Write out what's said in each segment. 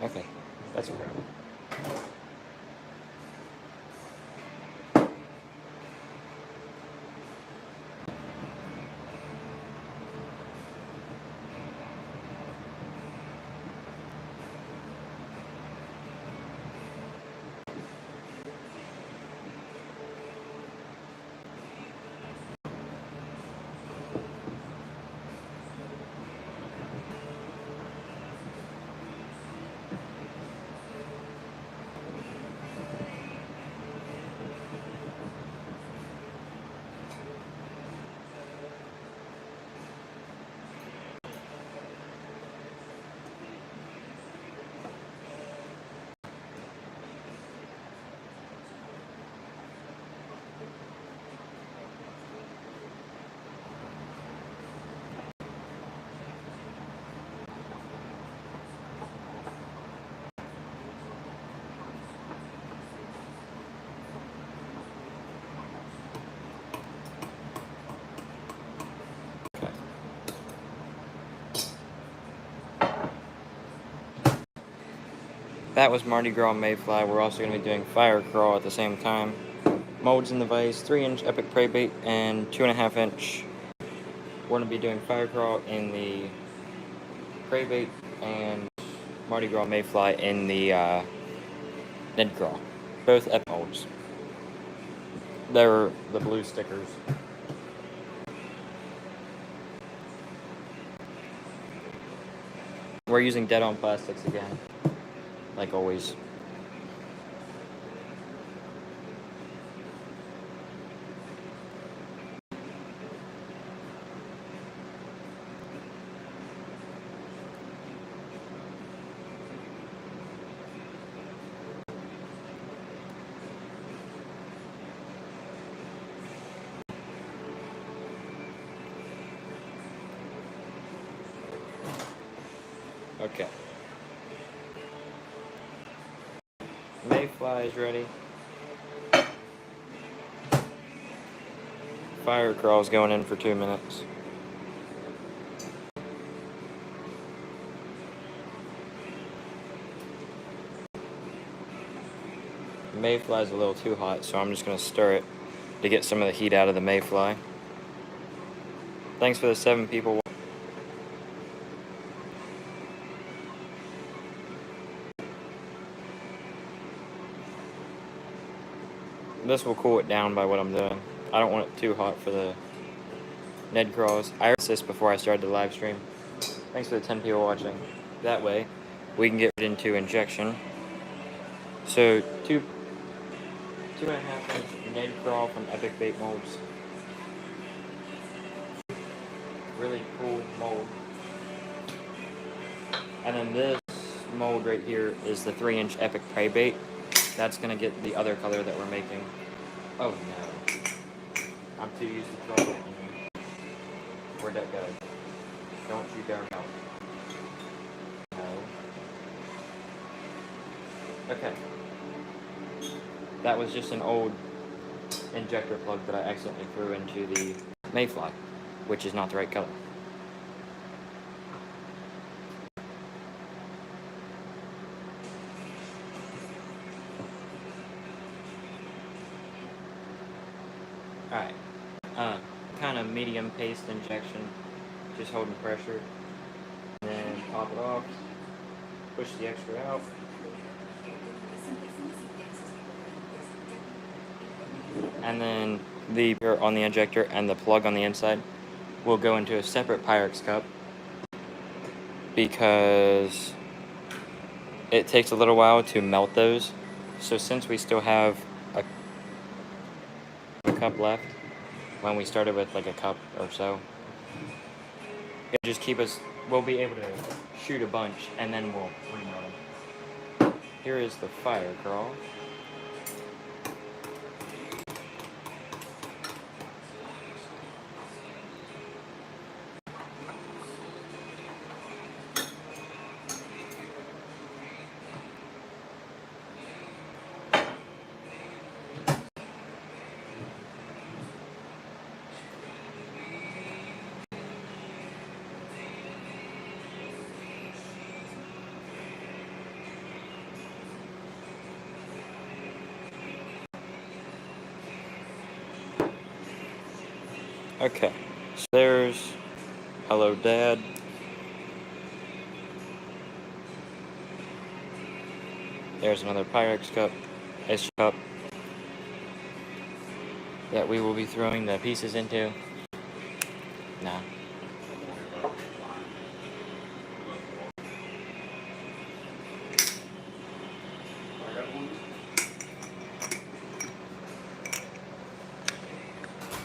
Okay, that's okay. That was Mardi Graw Mayfly. We're also going to be doing Fire Craw at the same time. Molds in the vise, 3-inch epic prey bait, and 2.5-inch. We're going to be doing Fire Craw in the prey bait, and Mardi Graw Mayfly in the Ned Craw. Both epic molds. They're the blue stickers. We're using dead-on plastics again, like always. Okay. Mayfly is ready. Fire Craw is going in for 2 minutes. Mayfly is a little too hot, so I'm just going to stir it to get some of the heat out of the Mayfly. Thanks for the 7 people. This will cool it down by what I'm doing. I don't want it too hot for the Ned Craws. I heard this before I started the live stream. Thanks for the 10 people watching. That way, we can get into injection. So, 2.5-inch Ned Craw from Epic Bait Molds. Really cool mold. And then this mold right here is the 3-inch Epic Prey Bait. That's gonna get the other color that we're making. Oh no. I'm too used to trouble. Where'd that go? Don't you dare go. No. Okay. That was just an old injector plug that I accidentally threw into the Mayfly, which is not the right color. Alright, kind of medium paste injection, just holding pressure, and then pop it off, push the extra out, and then the on the injector and the plug on the inside will go into a separate Pyrex cup because it takes a little while to melt those. So since we still have a cup left, when we started with like a cup or so, it'll just keep us, we'll be able to shoot a bunch and then we'll remelt them. Here is the Fire Craw. Okay, so there's Hello Dad. There's another Pyrex cup, ice cup that we will be throwing the pieces into. Nah.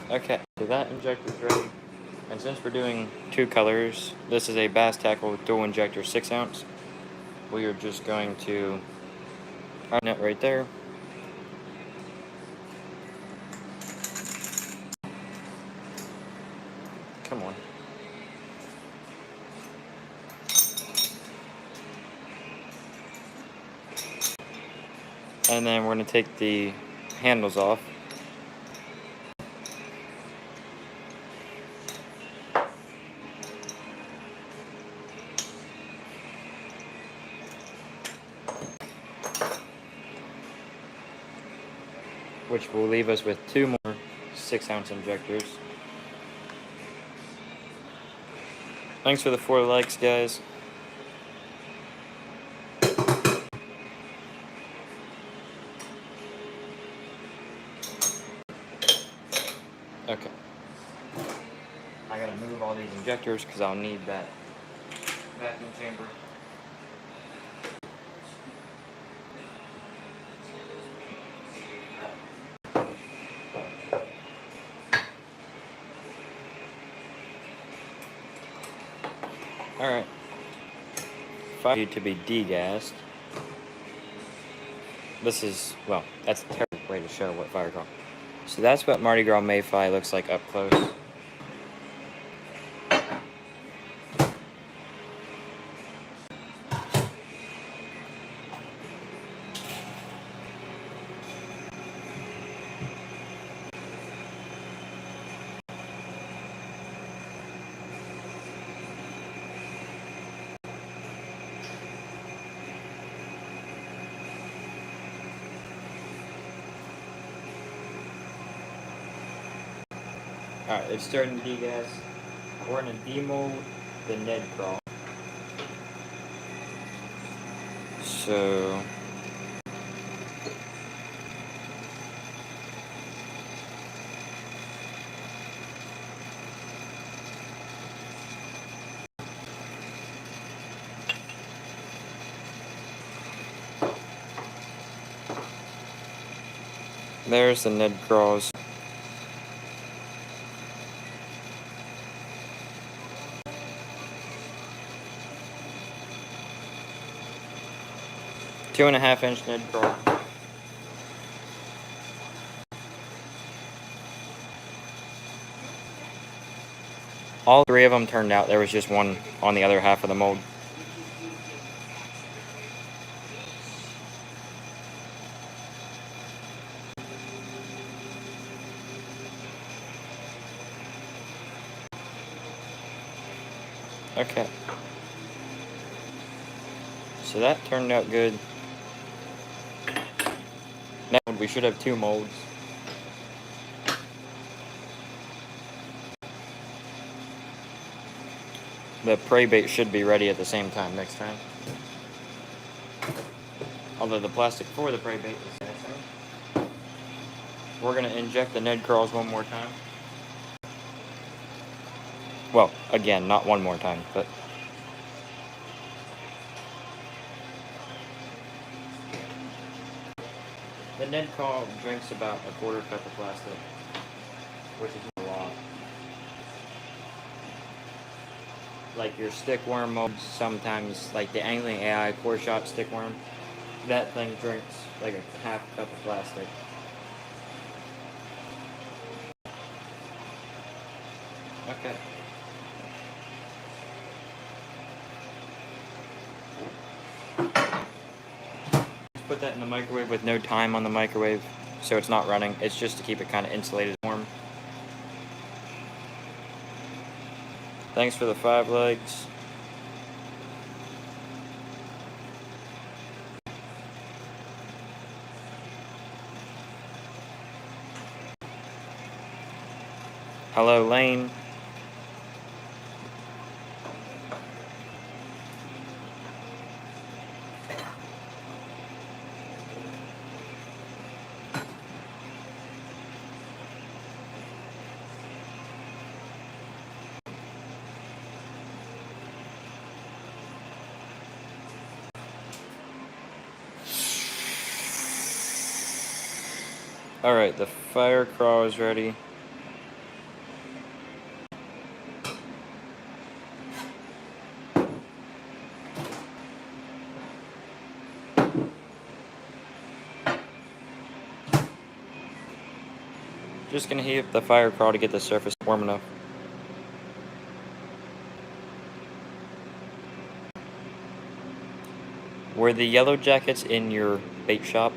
Okay, so that injector's ready. And since we're doing two colors, this is a bass tackle dual injector 6 ounce. We are just going to run it right there. Come on. And then we're going to take the handles off. Which will leave us with 2 more 6 ounce injectors. Thanks for the 4 likes, guys. Okay. I gotta move all these injectors because I'll need that vacuum chamber. Alright. Fire need to be degassed. This is, well, that's a terrible way to show what fire crawl. So that's what Mardi Gras Mayfly looks like up close. Alright, it's starting to degas. We're going to demold the Ned Craw. So there's the Ned Craws. Two and a half inch Ned Craw. All 3 of them turned out. There was just one on the other half of the mold. Okay. So that turned out good. Now we should have 2 molds. The prey bait should be ready at the same time next time. Although the plastic for the prey bait is the same. We're going to inject the Ned Craws one more time. Well, again, not one more time, but... The Ned Craw drinks about a quarter cup of plastic, which is a lot. Like your stickworm molds, sometimes, like the Angling AI core shot stickworm, that thing drinks like a half cup of plastic. Okay. Put that in the microwave with no time on the microwave, so it's not running. It's just to keep it kind of insulated warm. Thanks for the 5 legs. Hello, Lane. Alright, the fire crawl is ready. Just gonna heat up the fire crawl to get the surface warm enough. Were the yellow jackets in your bait shop?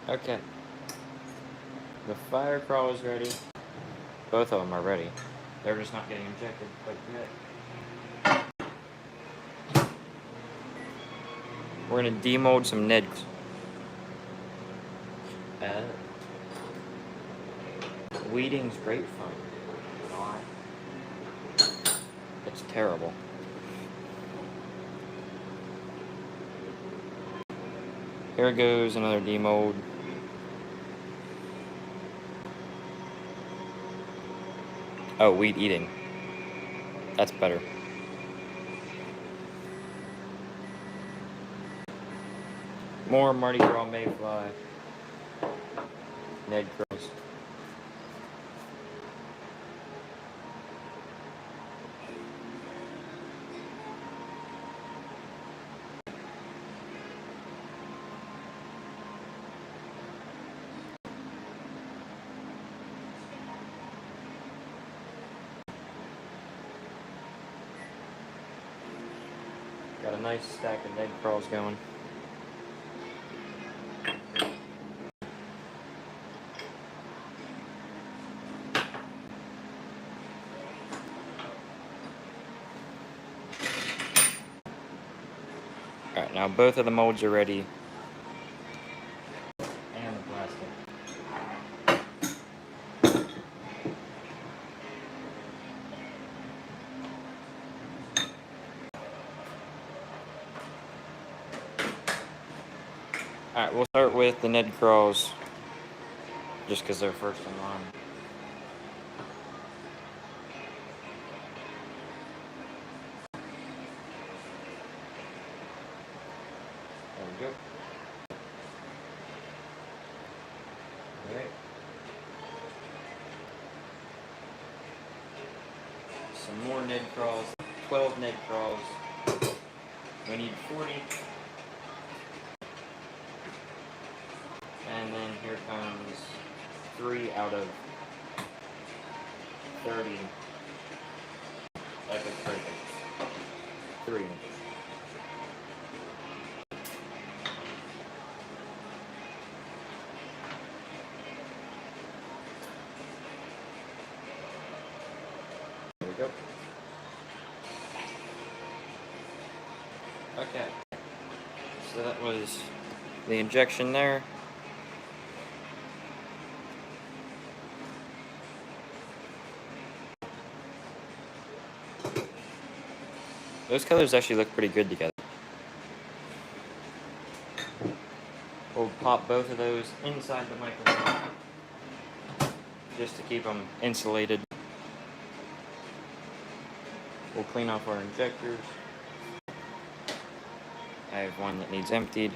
Okay. The fire crawl is ready. Both of them are ready. They're just not getting injected quite yet. We're gonna demold some Neds. Weeding's great fun. It's terrible. Here goes another demold. Oh, weed eating. That's better. More Mardi Graw Mayfly. Ned Crows. Got a nice stack of Ned Crawls going. Alright, now both of the molds are ready. And the plastic. Alright, we'll start with the Ned Crawls. Just because they're first in line. There we go. Alright. Some more Ned Crawls. 12 Ned Crawls. We need 40. And then here comes 3 out of 30 epic perfects. 3. There we go. Okay. So that was the injection there. Those colors actually look pretty good together. We'll pop both of those inside the microphone just to keep them insulated. We'll clean off our injectors. I have one that needs emptied.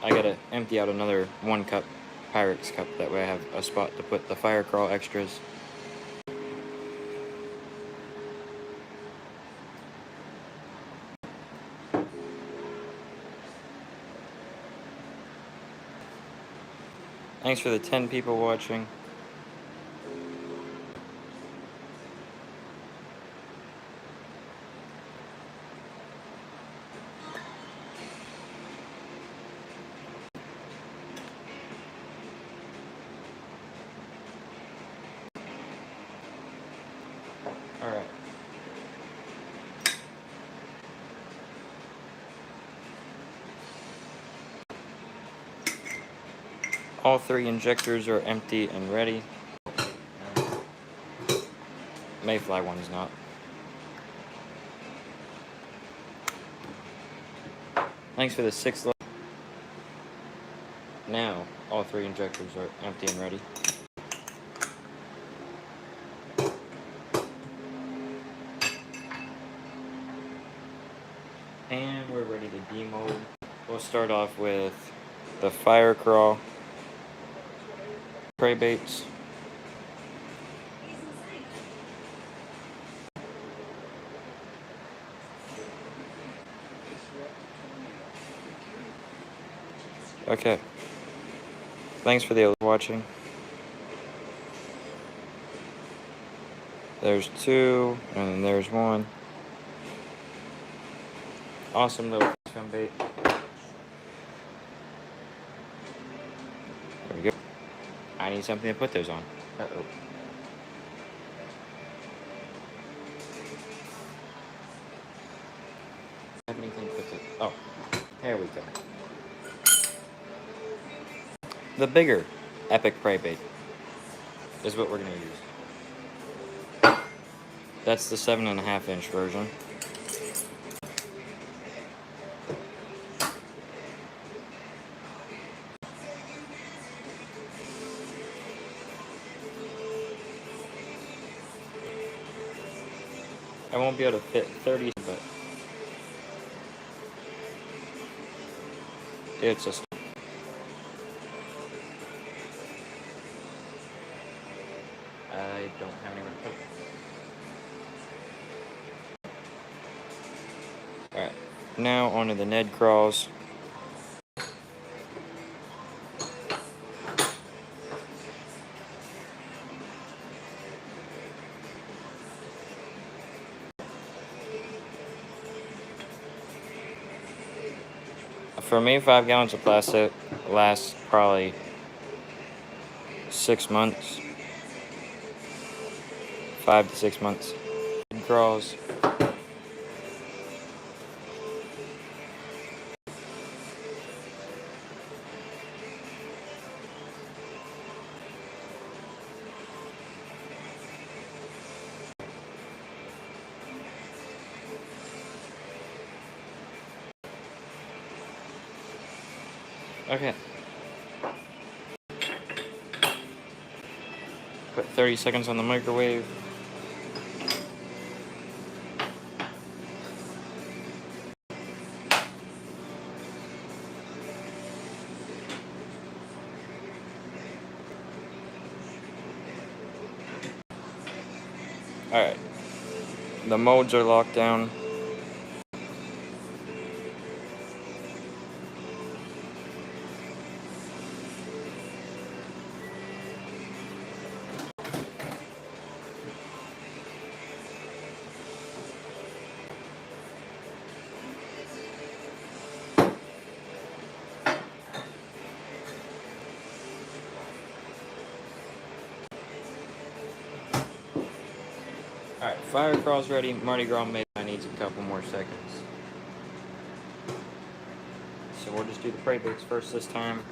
I gotta empty out another 1 cup Pyrex cup, that way I have a spot to put the fire crawl extras. Thanks for the 10 people watching. Alright. All 3 injectors are empty and ready. Mayfly one's not. Thanks for the 6. Now, all 3 injectors are empty and ready. And we're ready to demold. We'll start off with the fire crawl prey baits. Okay. Thanks for the watching. There's 2, and then there's 1. Awesome little swim bait. There we go. I need something to put those on. Uh-oh. Have anything to put this? Oh, there we go. The bigger epic prey bait is what we're gonna use. That's the 7.5-inch version. I won't be able to fit 30, but it's just. I don't have anywhere to put it. Alright, now onto the Ned Craws. For me, 5 gallons of plastic lasts probably 6 months. 5 to 6 months. Graws. Okay. Put 30 seconds on the microwave. Alright. The molds are locked down. Alright, fire crawl's ready. Mardi Gras Mayfly needs a couple more seconds. So we'll just do the prey baits first this time.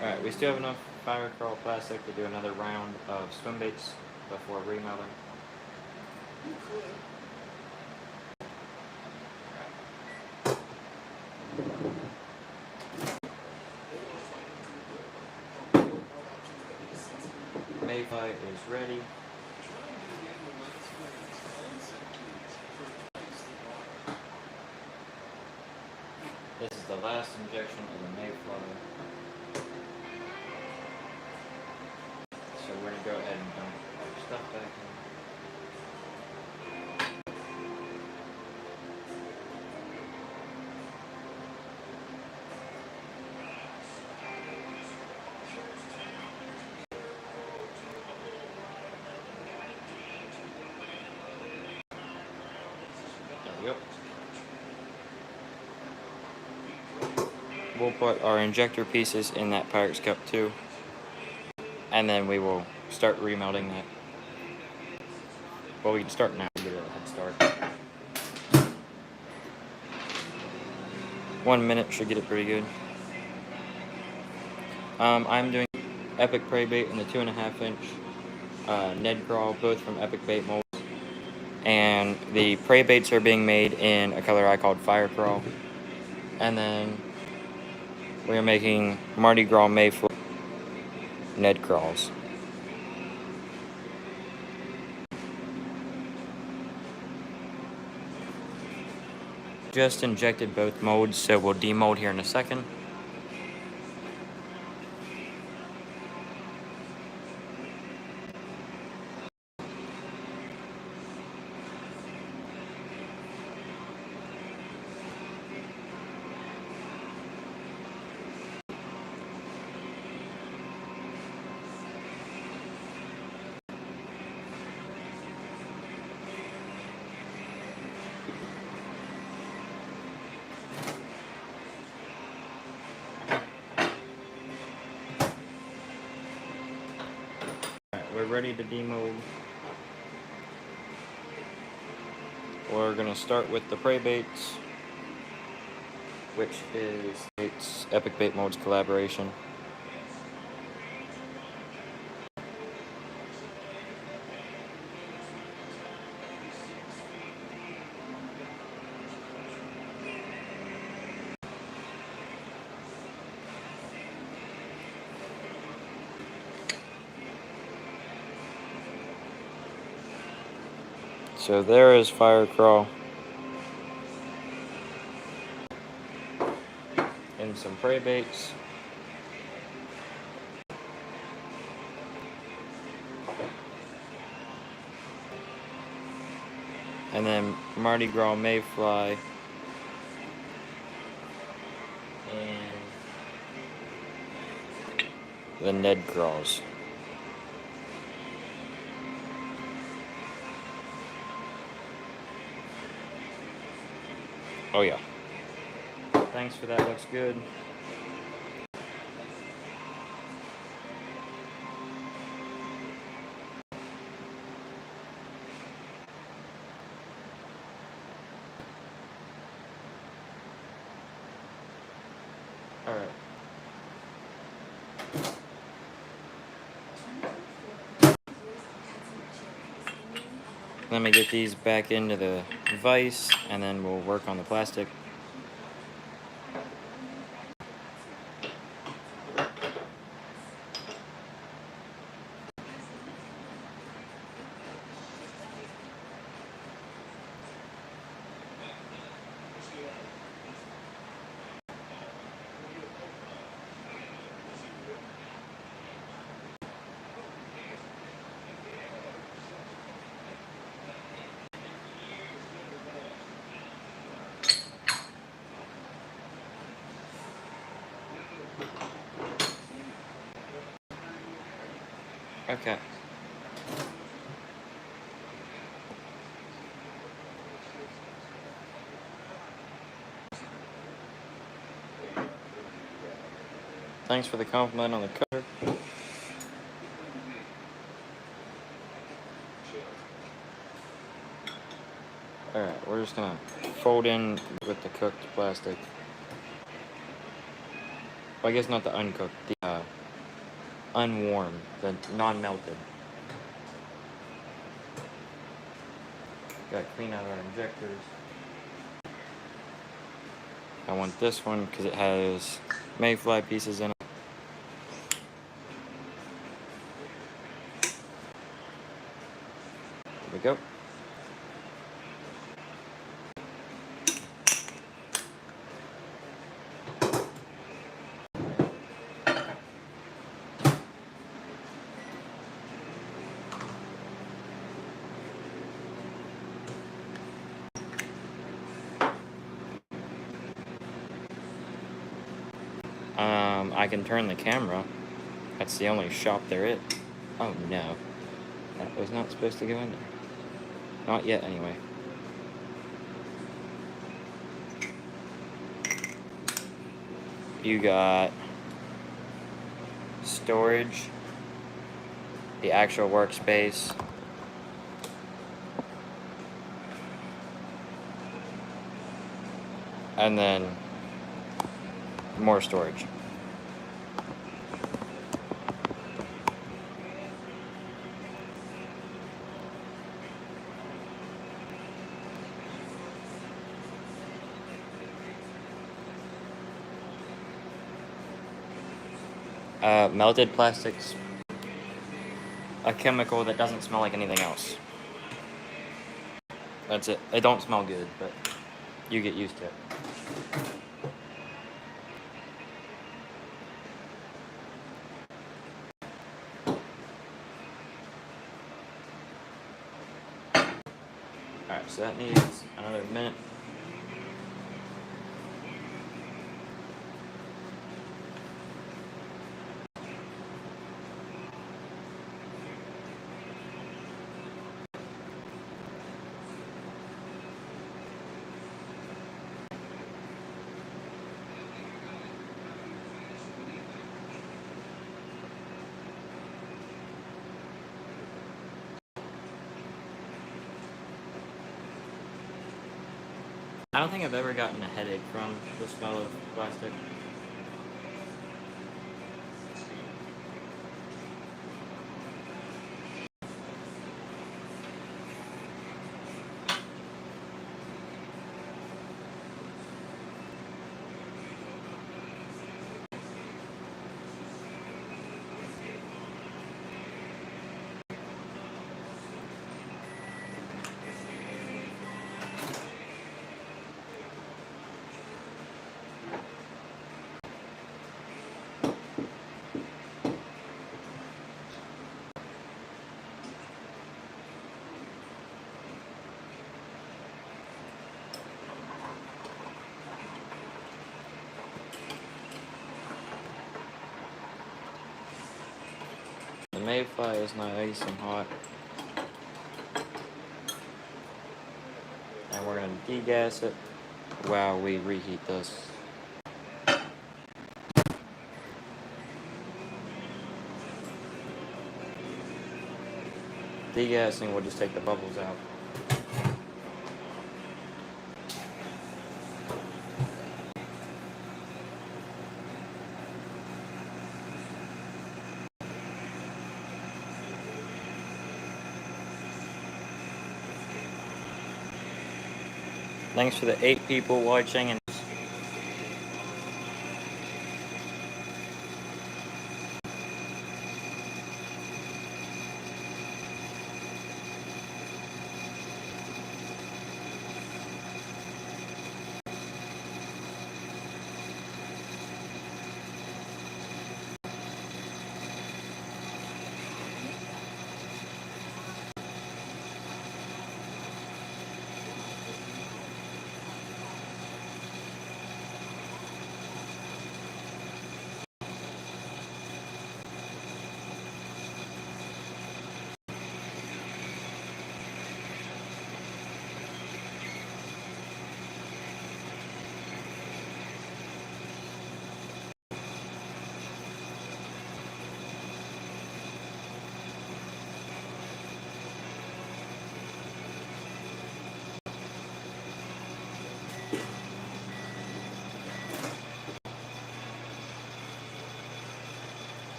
Alright, we still have enough fire crawl plastic to do another round of swim baits before remounting. Mayfly is ready. This is the last injection of the Mayfly. So we're going to go ahead and dump our stuff back in. There we go. We'll put our injector pieces in that Pyrex cup too. And then we will start remelting that. Well, we can start now to get a head start. 1 minute should get it pretty good. I'm doing Epic Prey Bait in the 2.5 inch Ned Craw, both from Epic Bait Molds. And the prey baits are being made in a color I called Fire Craw. And then we are making Mardi Gras Mayfly Ned Craws. Just injected both molds, so we'll demold here in a second. We're ready to demold. We're going to start with the prey baits, which is it's Epic Bait Molds collaboration. So there is Fire Craw. And some prey baits. And then Mardi Gras Mayfly. And the Ned Craws. Oh yeah. Thanks for that, looks good. Alright. Let me get these back into the vise and then we'll work on the plastic. Okay. Thanks for the compliment on the cover. Alright, we're just gonna fold in with the cooked plastic. Well, I guess not the uncooked, the unwarm, the non-melted. Got to clean out our injectors. I want this one because it has Mayfly pieces in it. There we go. I can turn the camera. That's the only shop there is. Oh no. That was not supposed to go in there. Not yet, anyway. You got storage, the actual workspace, and then more storage. Melted plastics, a chemical that doesn't smell like anything else. That's it. It don't smell good, but you get used to it. Alright, so that needs another minute. I don't think I've ever gotten a headache from the smell of plastic. The Mayfly is nice and hot. And we're going to degas it while we reheat this. Degassing will just take the bubbles out. Thanks for the 8 people watching, and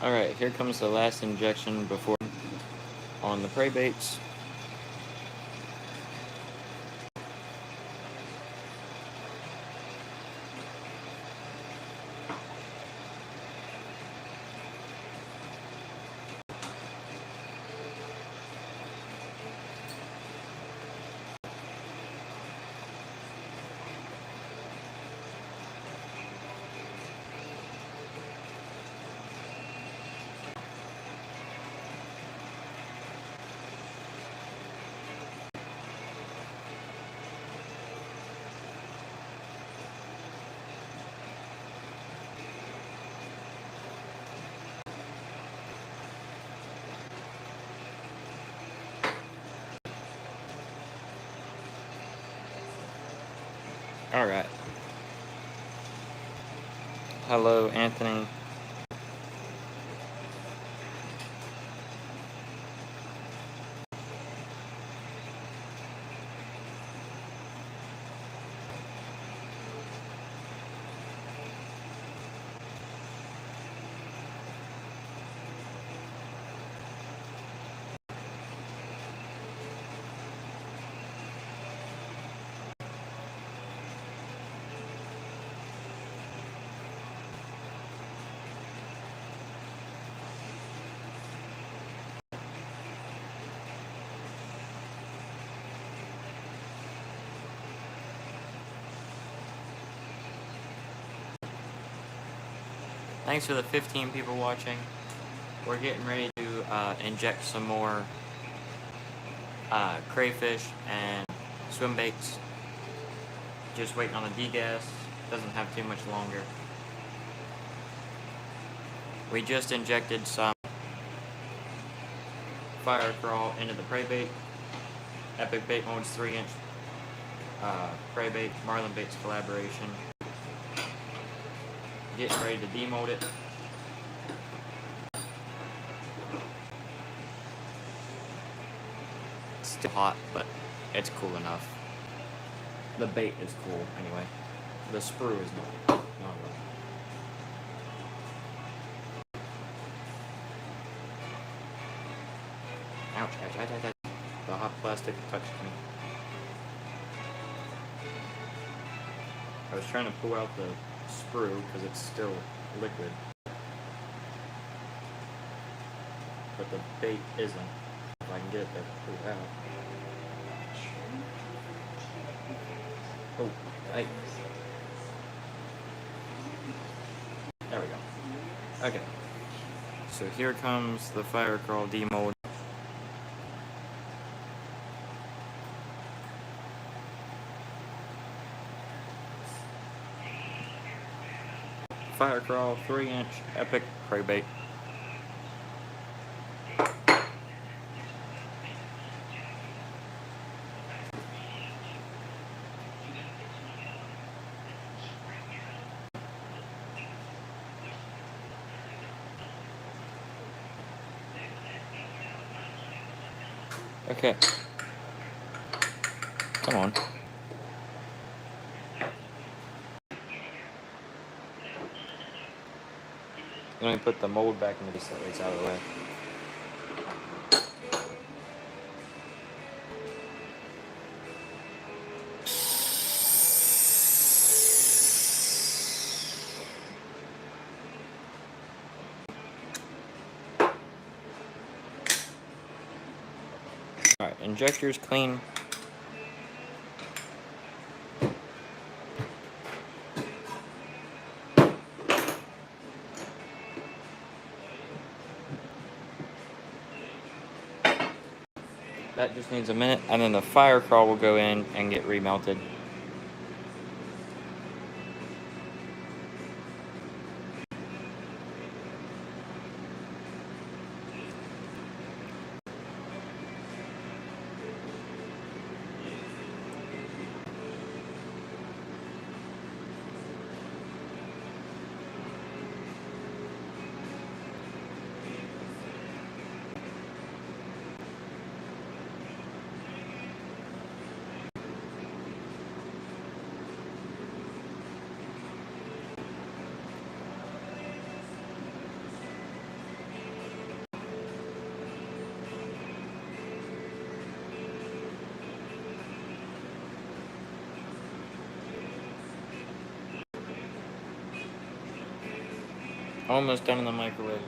Alright, here comes the last injection before on the prey baits. Alright. Hello, Anthony. Thanks for the 15 people watching. We're getting ready to inject some more crayfish and swim baits. Just waiting on a degas. Doesn't have too much longer. We just injected some fire crawl into the prey bait. Epic Bait Mode's 3-inch prey bait, Marlin Baits collaboration. Getting ready to demold it. It's still hot, but it's cool enough. The bait is cool anyway. The sprue is not really. Ouch, ouch, ouch, ouch, ouch. The hot plastic touched me. I was trying to pull out the sprue because it's still liquid, but the bait isn't. If I can get it to pull it out. Oh, there we go. Okay, so here comes the fire crawl demold. Fire crawl 3-inch epic prey bait. Okay. Come on. Let me put the mold back into this so it's out of the way. Alright, injector's clean. That just needs a minute, and then the fire crawl will go in and get remelted. Almost done in the microwave.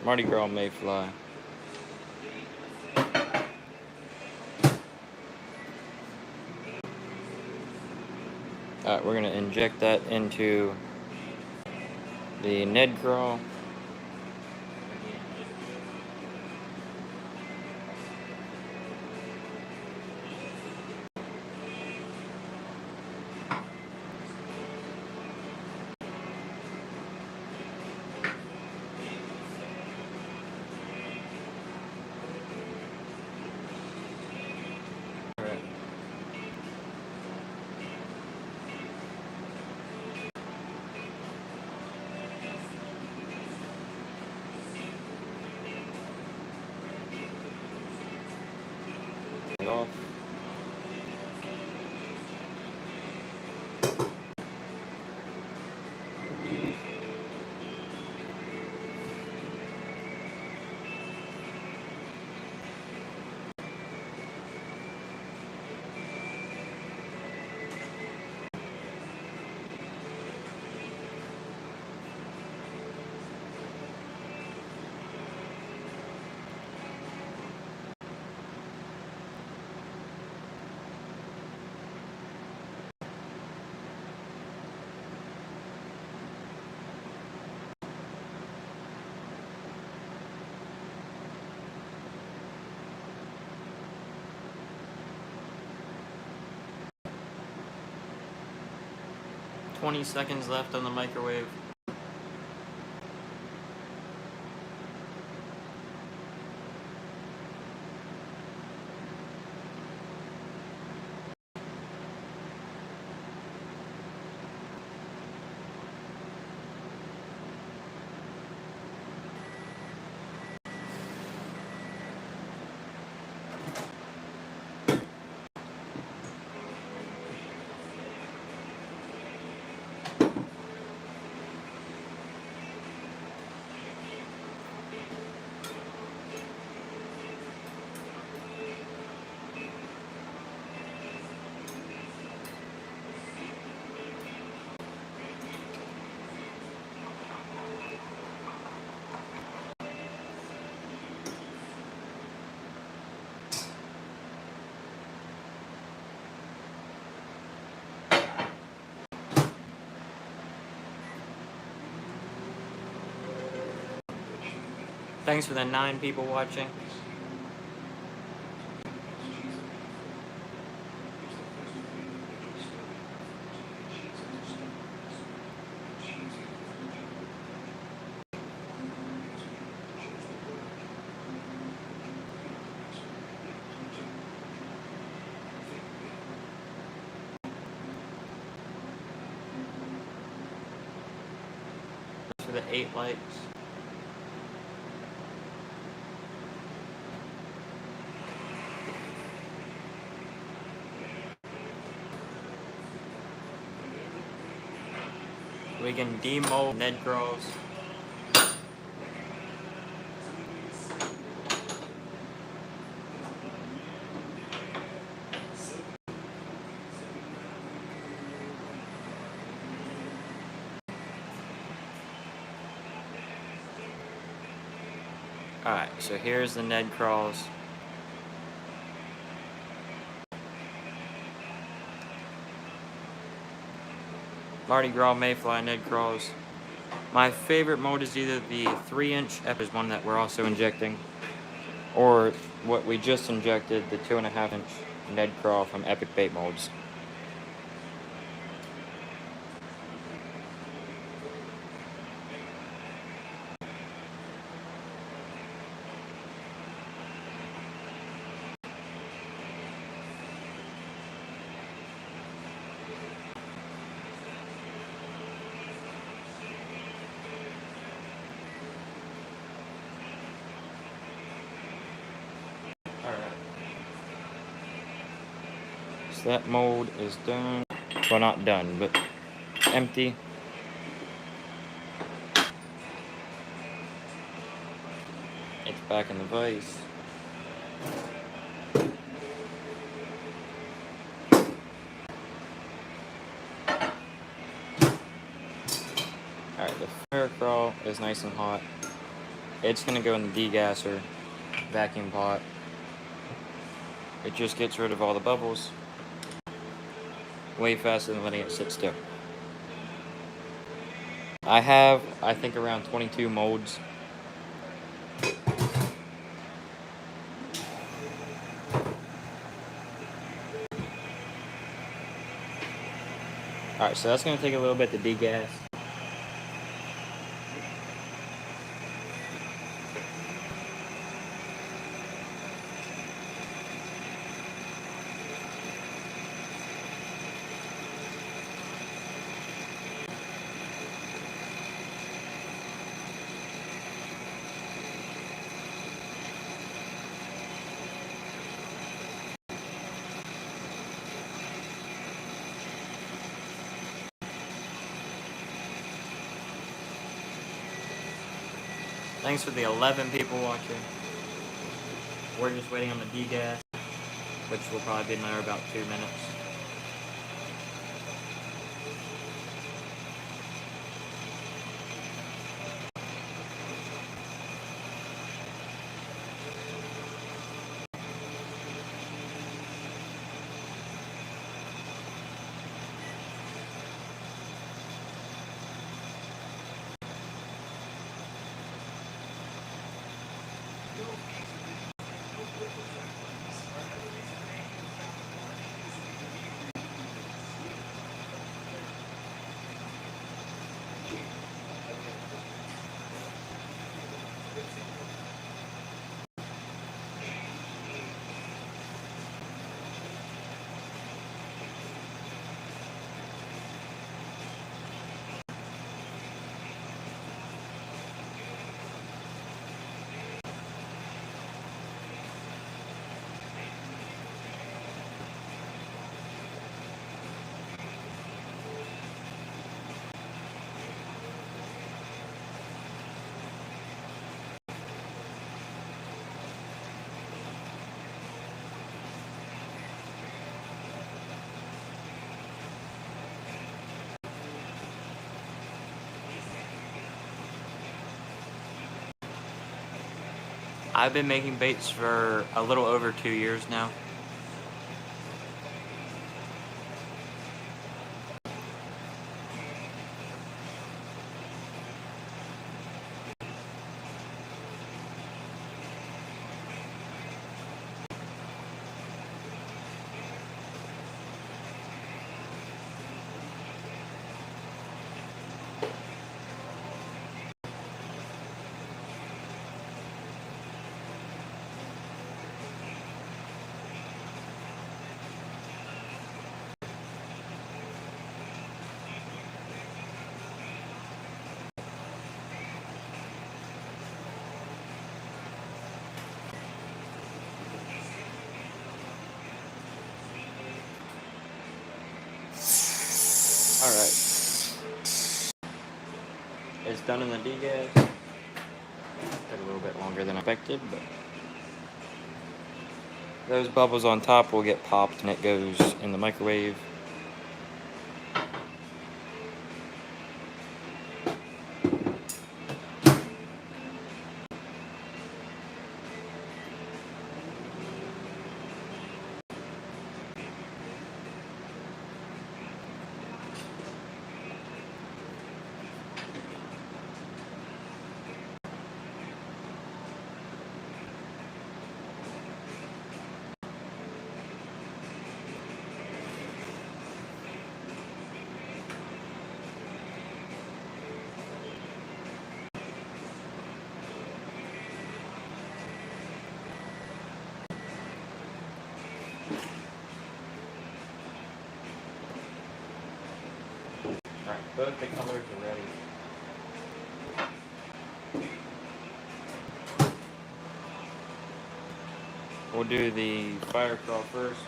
Mardi Gras Mayfly. Alright, we're gonna inject that into the Ned Graw. Off. "20 seconds left on the microwave." Thanks for the 9 people watching. Thanks for the 8 likes. We can demold Ned Graws. Alright, so here's the Ned Graws. Mardi Gras, Mayfly, Ned Graws. My favorite mode is either the 3-inch is one that we're also injecting, or what we just injected, the 2.5-inch Ned Craw from Epic Bait Modes. So that mold is done. Well, not done, but empty. It back in the vise. Alright, the fire crawl is nice and hot. It's going to go in the degasser vacuum pot. It just gets rid of all the bubbles way faster than letting it sit still. I have, I think, around 22 molds. Alright, so that's going to take a little bit to degas. Thanks for the 11 people watching. We're just waiting on the degas, which will probably be another about 2 minutes. I've been making baits for a little over 2 years now. Alright. It's done in the degas. Took a little bit longer than expected, but those bubbles on top will get popped and it goes in the microwave. Alright, both the colors are ready. We'll do the fire crawl first.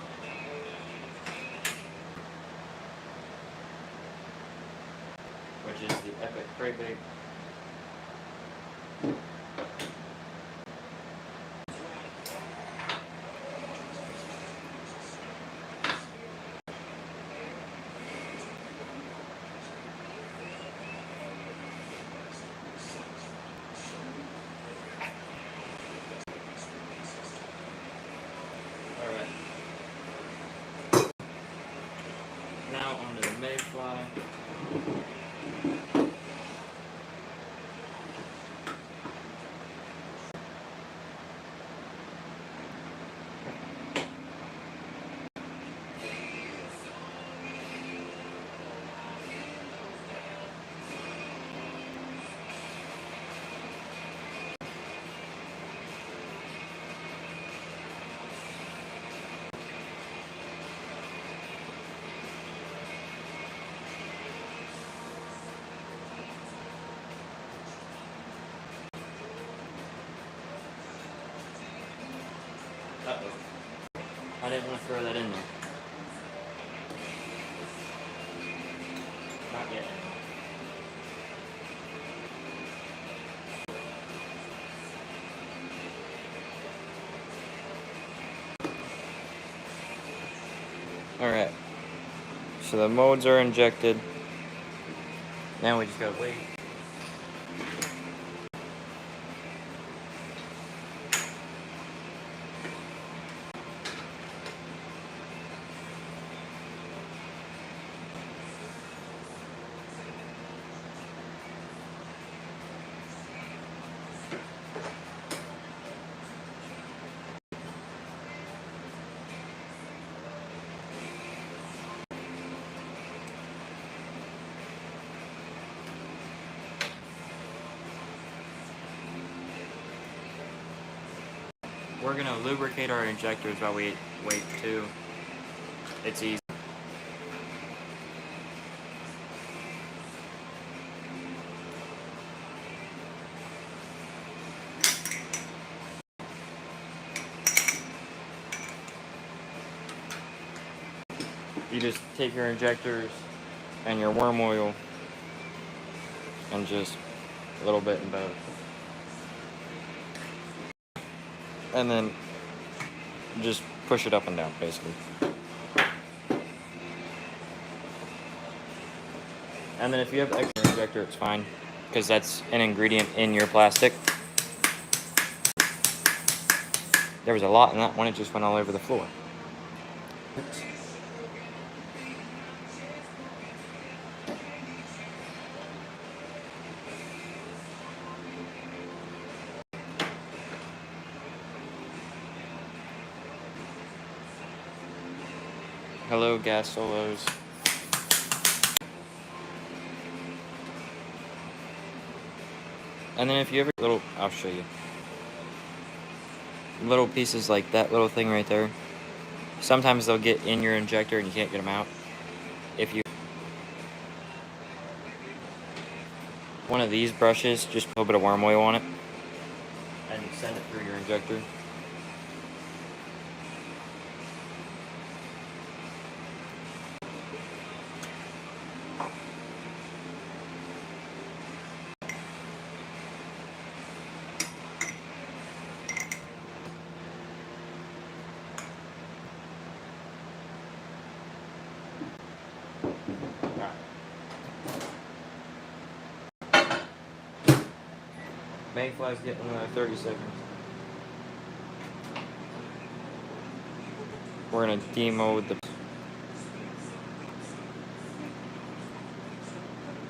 Which is the epic craybait. Uh-oh. I didn't want to throw that in there. Not yet. Alright. So the molds are injected. Now we just gotta wait. We're gonna lubricate our injectors while we wait too. It's easy. You just take your injectors and your worm oil and just a little bit in both. And then just push it up and down, basically. And then if you have extra injector, it's fine, because that's an ingredient in your plastic. There was a lot in that one, it just went all over the floor. Hello, gas solos. And then if you ever I'll show you. Little pieces like that little thing right there. Sometimes they'll get in your injector and you can't get them out. If you one of these brushes, just put a little bit of worm oil on it and send it through your injector. Mayfly's getting another 30 seconds. We're gonna demold the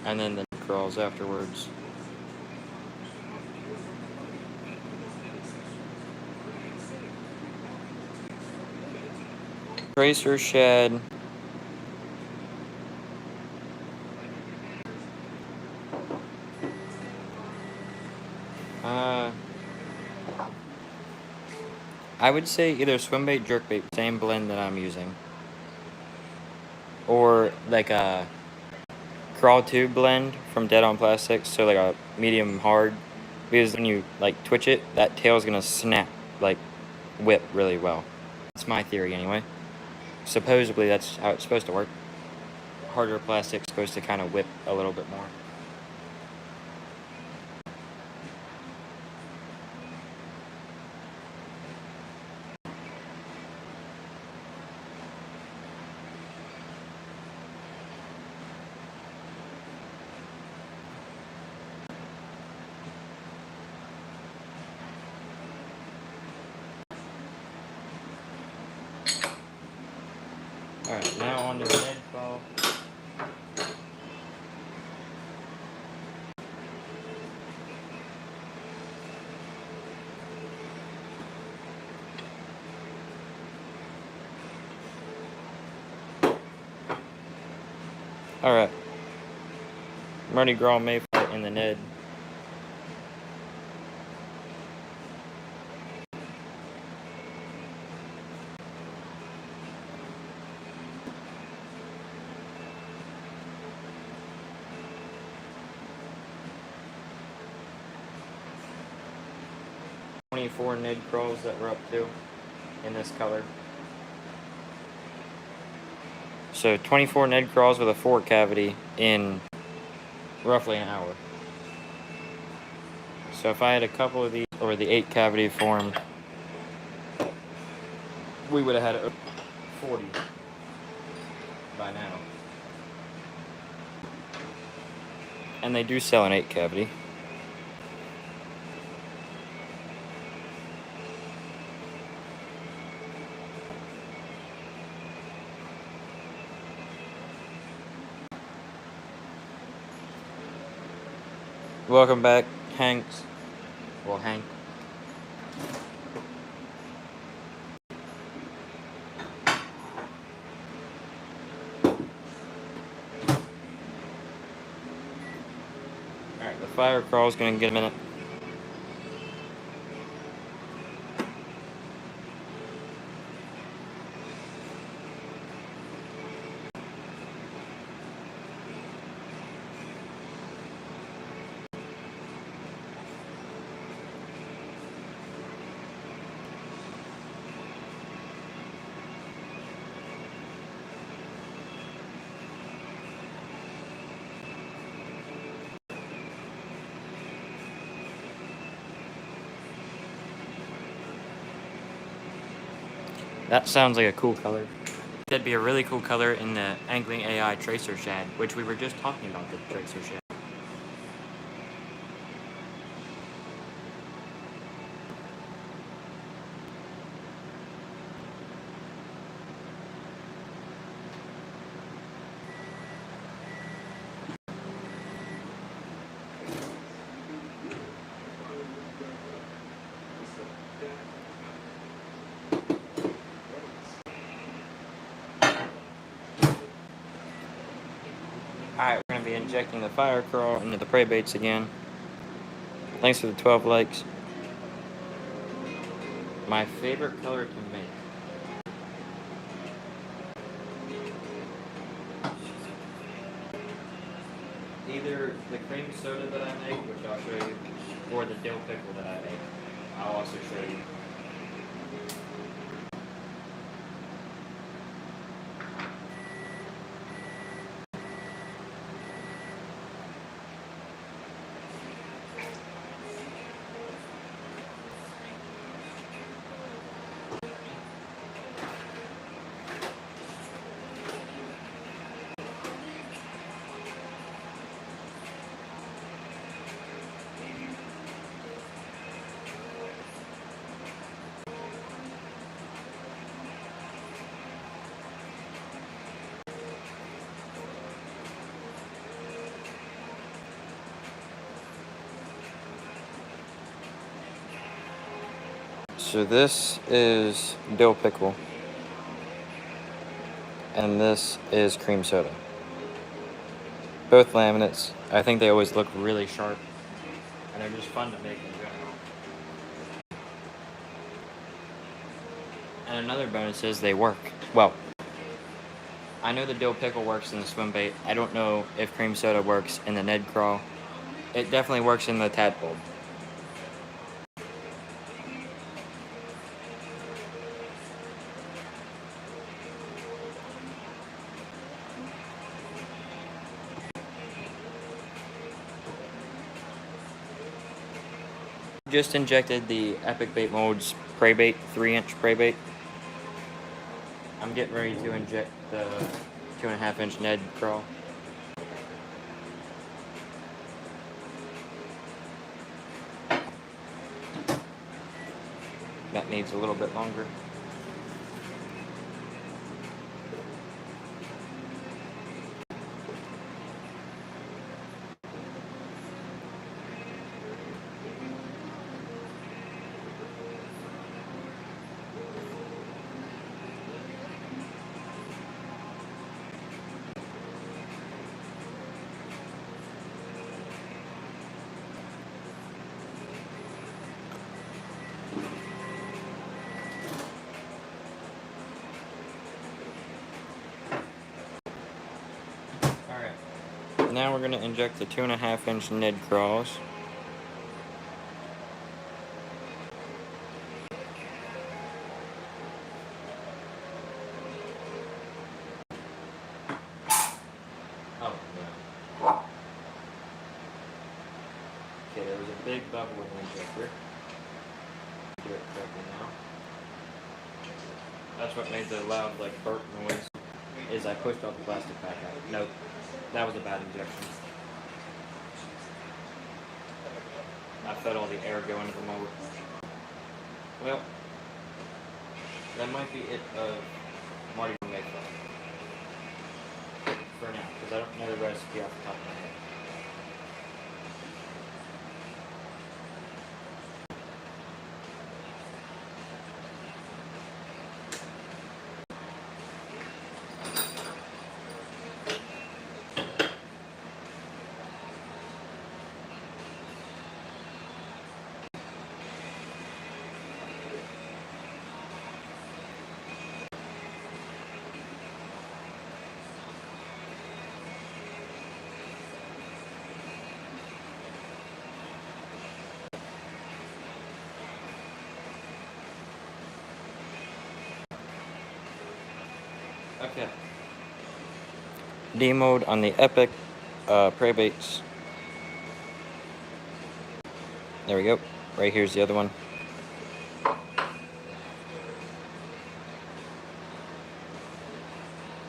and then the crawls afterwards. Tracer shed. I would say either swimbait, jerkbait, same blend that I'm using, or like a Craw tube blend from Dead on Plastics, so like a medium hard, because when you like twitch it, that tail's gonna snap, like whip really well. That's my theory anyway. Supposedly that's how it's supposed to work. Harder plastic's supposed to kind of whip a little bit more. Alright, now on to the head ball. Alright. Mardi, Graw, Mayfly in the Ned. .24 Ned crawls that we're up to in this color. So 24 Ned Craws with a 4 cavity in roughly an hour. So if I had a couple of these, or the 8 cavity form, we would have had 40 by now. And they do sell an 8 cavity. Welcome back, Hanks. Well, Hank. Alright, the fire crawl is going to get a minute. That sounds like a cool color. That'd be a really cool color in the Angling AI Tracer Shad, which we were just talking about, the Tracer Shad. Alright, we're going to be injecting the fire crawl into the prey baits again. Thanks for the 12 likes. My favorite color to make. Either the cream soda that I make, which I'll show you, or the dill pickle that I make. I'll also show you. So this is dill pickle, and this is cream soda. Both laminates. I think they always look really sharp, and they're just fun to make in general. And another bonus is they work. Well, I know the dill pickle works in the swim bait. I don't know if cream soda works in the Ned Craw. It definitely works in the tadpole. Just injected the Epic Bait Molds prey bait, 3-inch prey bait. I'm getting ready to inject the 2.5-inch Ned Craw. That needs a little bit longer. Now we're going to inject the 2.5-inch Ned Craws. Okay, there was a big bubble in the injector. Do it correctly now. That's what made the loud like burp noise. Is I pushed all the plastic back out. Nope, that was a bad injection. I felt all the air go into the mold. Well, that might be it of Mardi Mayfly for now, because I don't know the recipe off the top of my head. Okay. Demold on the Epic prey baits. There we go. Right here's the other one.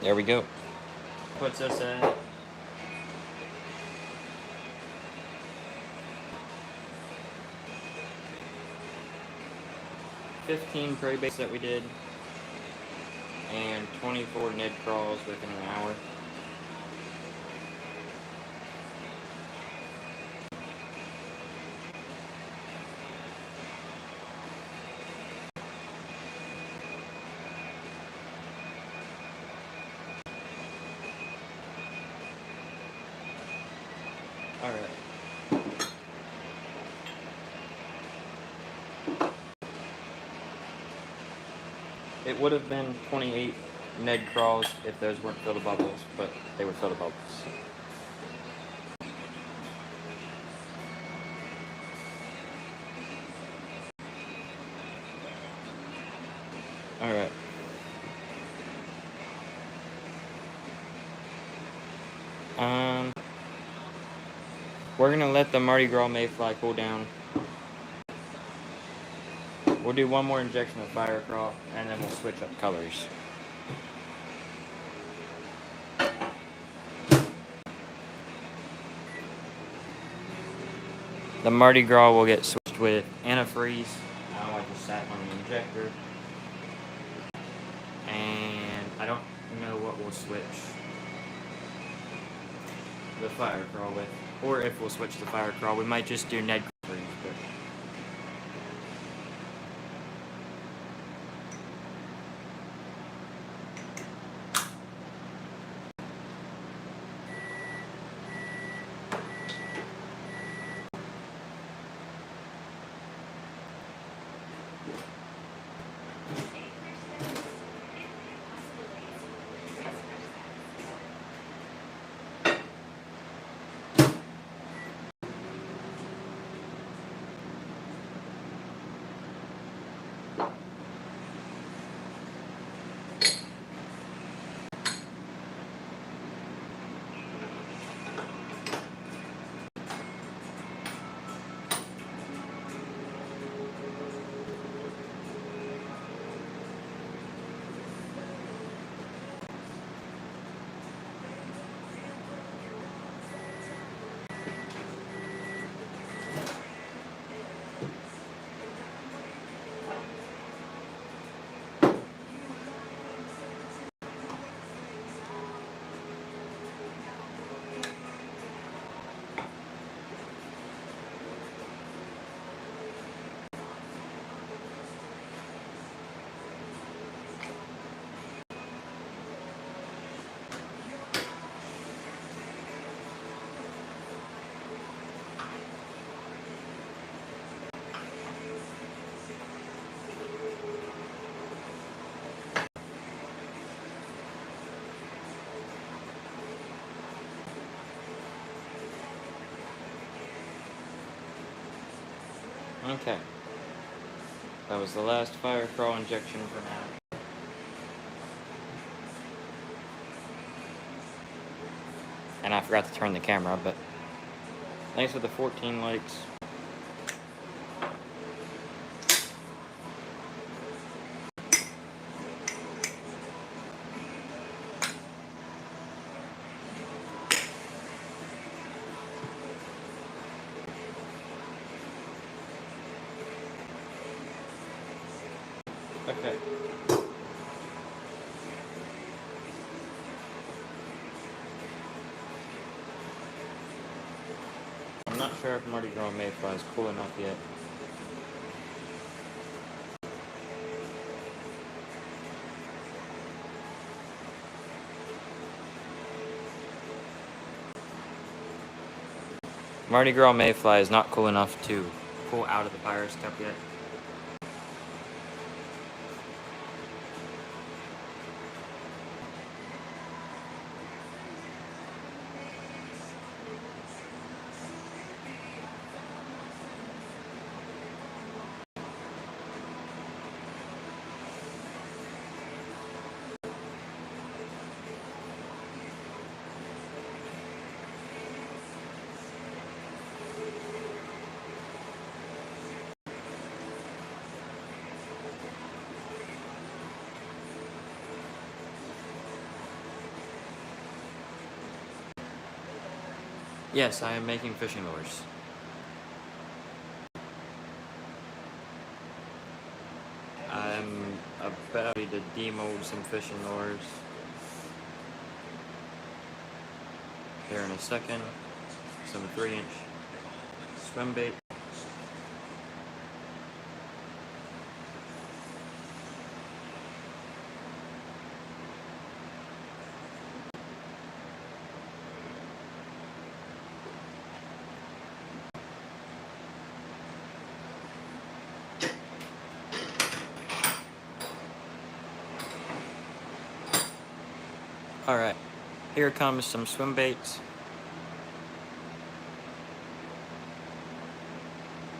There we go. Puts us at 15 prey baits that we did, and 24 Ned Craws within an hour. Alright. It would have been 28 Ned Craws if those weren't filled with bubbles, but they were filled with bubbles. Alright. We're gonna let the Mardi Gras Mayfly cool down. We'll do one more injection of Fire Craw, and then we'll switch up colors. The Mardi Gras will get switched with antifreeze. I just sat on the injector. And I don't know what we'll switch the Fire Craw with. Or if we'll switch the Fire Craw, we might just do Ned freeze. But okay. That was the last Fire Craw injection for now. And I forgot to turn the camera, but thanks for the 14 likes. Okay. I'm not sure if Mardi Gras Mayfly is cool enough yet. Mardi Gras Mayfly is not cool enough to pull out of the Pirates Cup yet. Yes, I am making fishing lures. I'm about to demold some fishing lures here in a second. Some 3-inch swim bait. Alright, here comes some swim baits.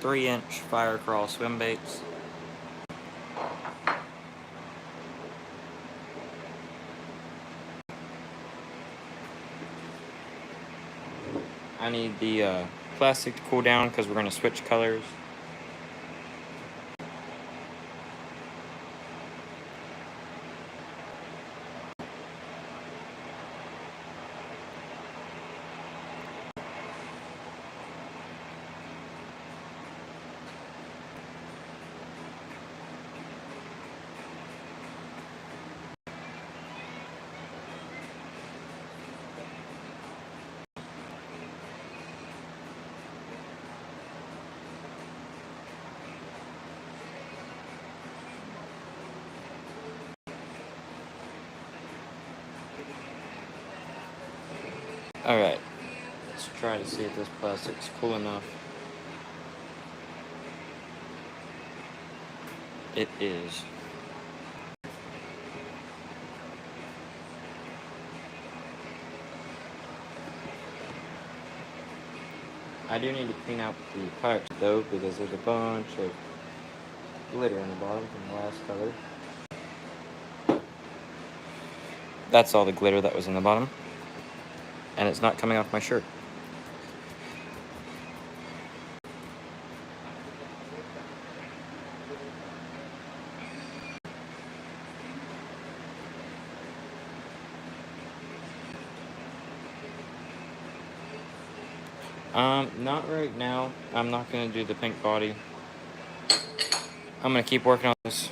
3-inch fire crawl swim baits. I need the plastic to cool down because we're going to switch colors. Alright, let's try to see if this plastic's cool enough. It is. I do need to clean out the pipes though, because there's a bunch of glitter in the bottom from the last color. That's all the glitter that was in the bottom. And it's not coming off my shirt. Not right now. I'm not gonna do the pink body. I'm gonna keep working on this.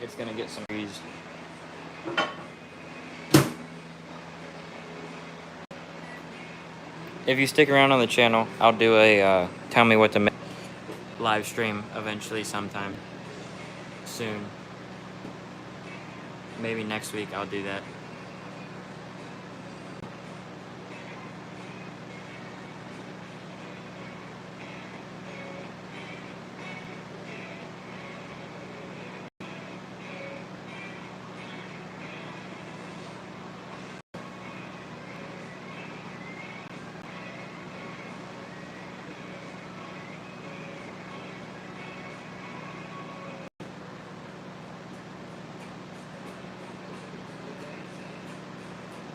It's gonna get some breeze. If you stick around on the channel, I'll do a tell me what to make live stream eventually sometime soon. Maybe next week I'll do that.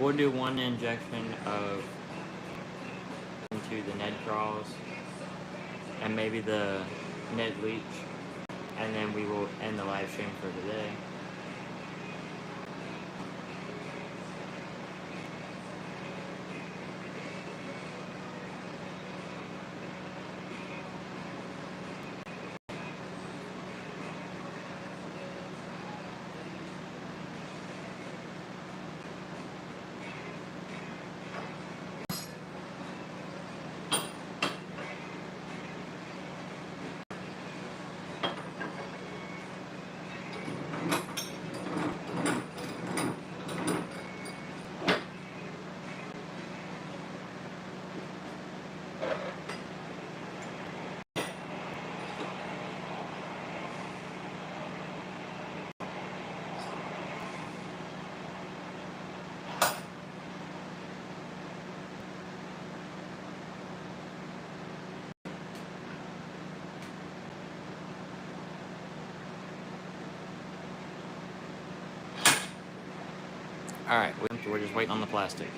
We'll do 1 injection of into the Ned Craws and maybe the Ned Leech, and then we will end the live stream for today. Alright, we're just waiting on the plastic.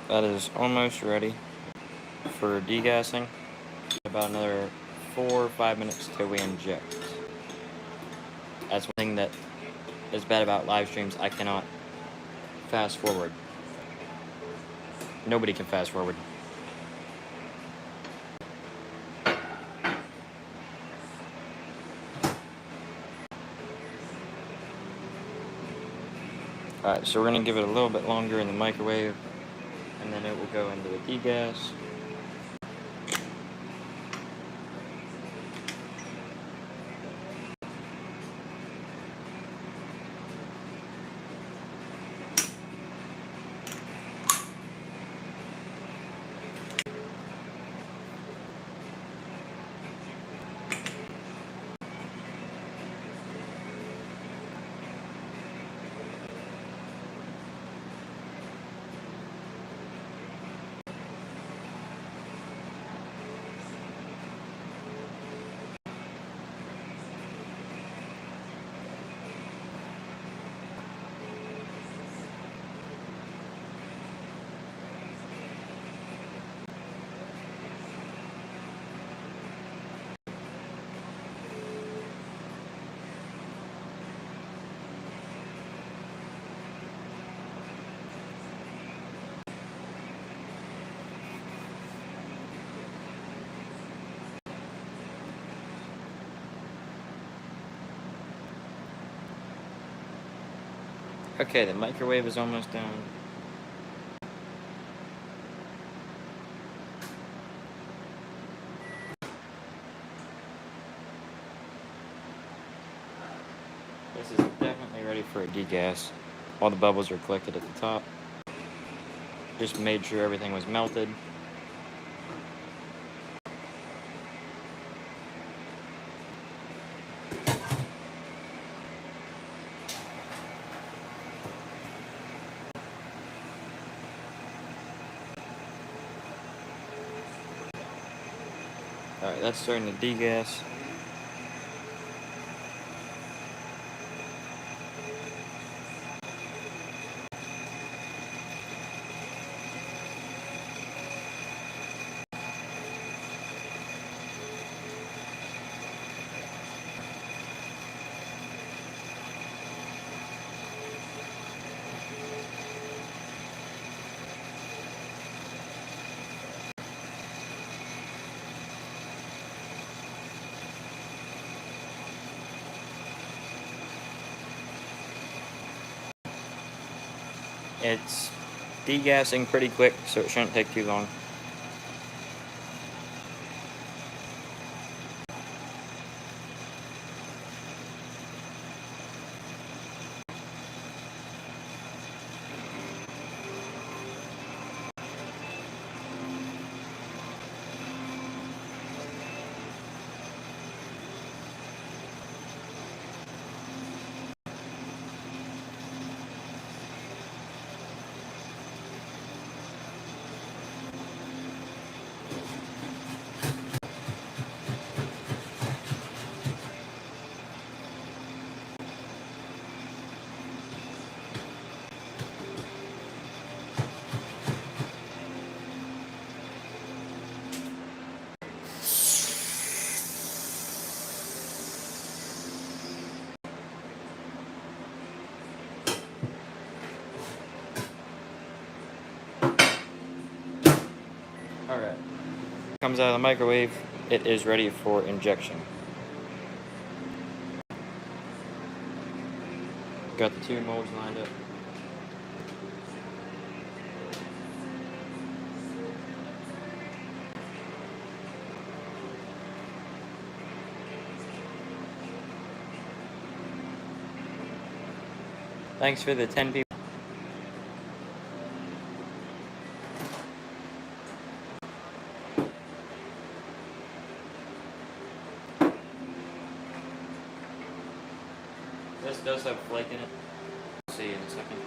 That is almost ready for degassing. About another 4 or 5 minutes till we inject. That's one thing that is bad about live streams. I cannot fast forward. Nobody can fast forward. Alright, so we're going to give it a little bit longer in the microwave, and then it will go into the degas. Okay, the microwave is almost done. This is definitely ready for a degas. All the bubbles are collected at the top. Just made sure everything was melted. Alright, that's starting to degas. It's degassing pretty quick, so it shouldn't take too long. Comes out of the microwave, it is ready for injection. Got the 2 molds lined up. Thanks for the 10 people. This does have flake in it. We'll see in a second.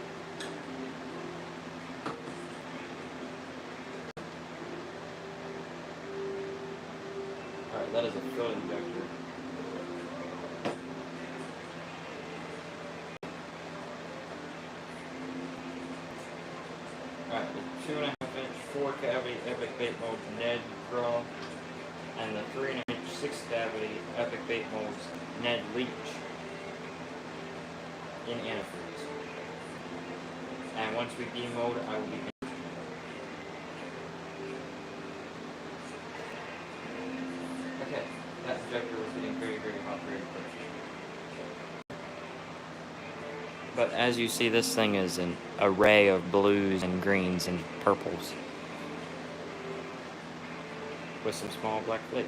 Alright, that is a fill injector. Alright, the 2.5-inch 4-cavity Epic Bait Mold Ned Graw and the 3-inch 6-cavity Epic Bait Molds Ned Leech in antifreeze. And once we demold, I will be. Okay, that injector was getting very, very hot very quick. But as you see, this thing is an array of blues and greens and purples with some small black flake.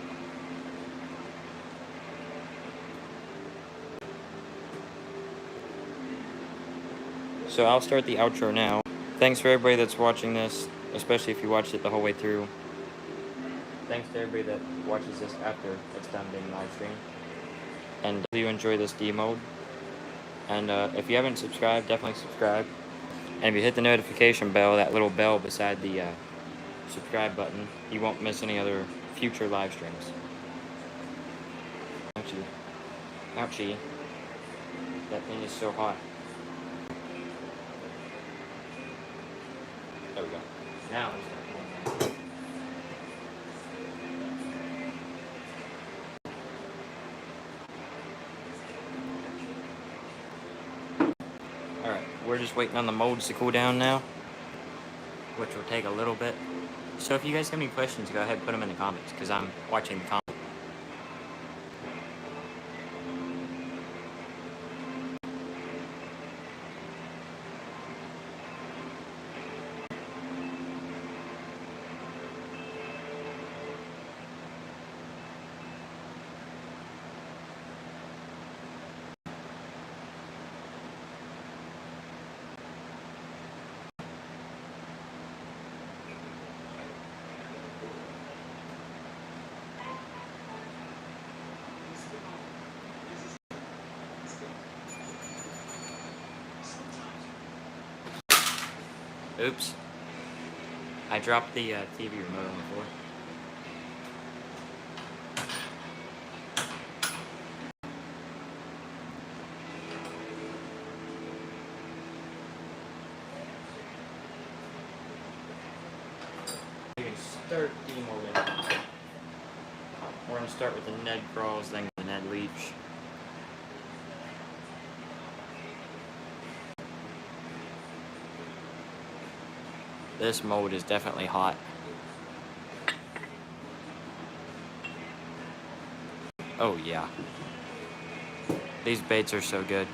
So I'll start the outro now. Thanks for everybody that's watching this, especially if you watched it the whole way through. Thanks to everybody that watches this after it's done being live streamed. And if you enjoy this demold, and if you haven't subscribed, definitely subscribe. And if you hit the notification bell, that little bell beside the subscribe button, you won't miss any other future live streams. Ouchie. Ouchie. That thing is so hot. There we go. Now we start. Alright, we're just waiting on the molds to cool down now, which will take a little bit. So if you guys have any questions, go ahead and put them in the comments, because I'm watching the comments. Oops. I dropped the TV remote on the floor. You can start demolding. We're going to start with the Ned Craws, then the Ned Leech. This mold is definitely hot. Oh yeah. These baits are so good.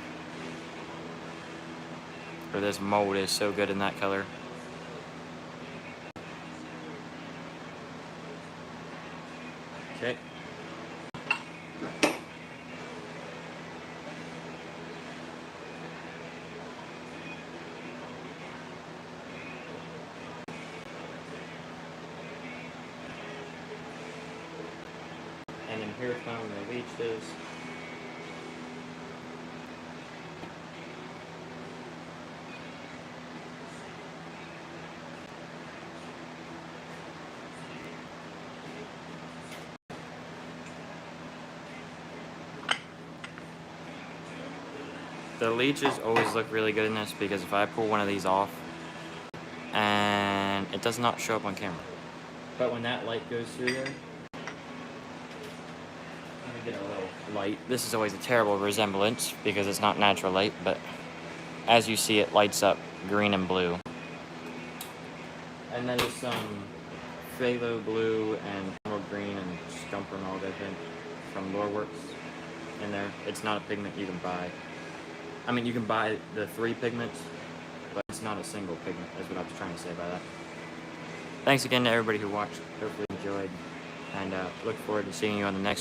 Or this mold is so good in that color. Okay. And then here's how I'm going to leach this. The leeches always look really good in this because if I pull one of these off, and it does not show up on camera. But when that light goes through there, let me get a little light. This is always a terrible resemblance because it's not natural light, but as you see, it lights up green and blue. And that is some phthalo blue and green and Stumper and all that thing from Loreworks in there. It's not a pigment you can buy. I mean, you can buy the 3 pigments, but it's not a single pigment, is what I was trying to say by that. Thanks again to everybody who watched. Hopefully enjoyed, and look forward to seeing you on the next one.